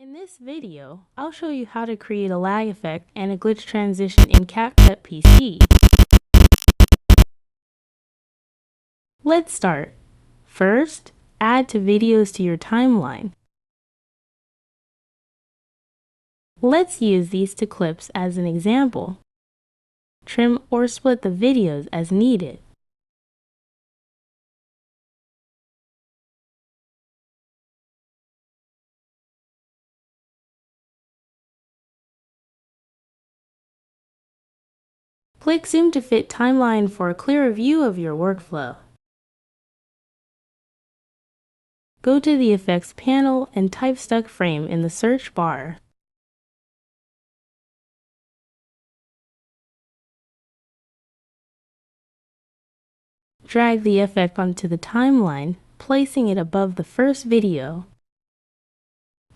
In this video, I'll show you how to create a lag effect and a glitch transition in CapCut PC. Let's start. First, add two videos to your timeline. Let's use these two clips as an example. Trim or split the videos as needed. Click Zoom to fit timeline for a clearer view of your workflow. Go to the Effects panel and type Stuck Frame in the search bar. Drag the effect onto the timeline, placing it above the first video.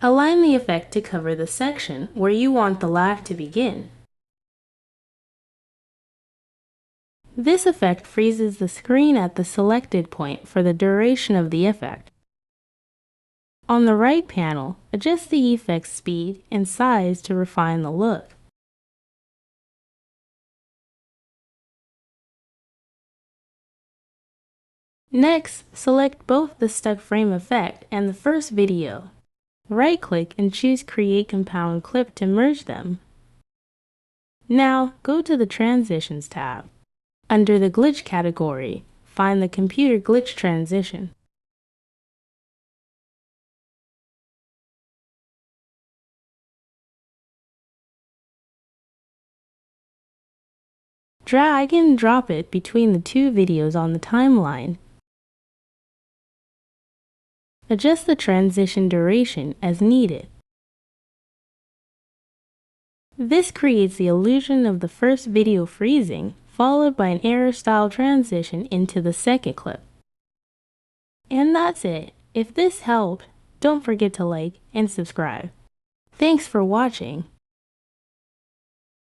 Align the effect to cover the section where you want the lag to begin. This effect freezes the screen at the selected point for the duration of the effect. On the right panel, adjust the effect's speed and size to refine the look. Next, select both the stuck frame effect and the first video. Right-click and choose Create Compound Clip to merge them. Now, go to the Transitions tab. Under the Glitch category, find the Computer Glitch Transition. Drag and drop it between the two videos on the timeline. Adjust the transition duration as needed. This creates the illusion of the first video freezing, followed by an error-style transition into the second clip. And that's it. If this helped, don't forget to like and subscribe. Thanks for watching.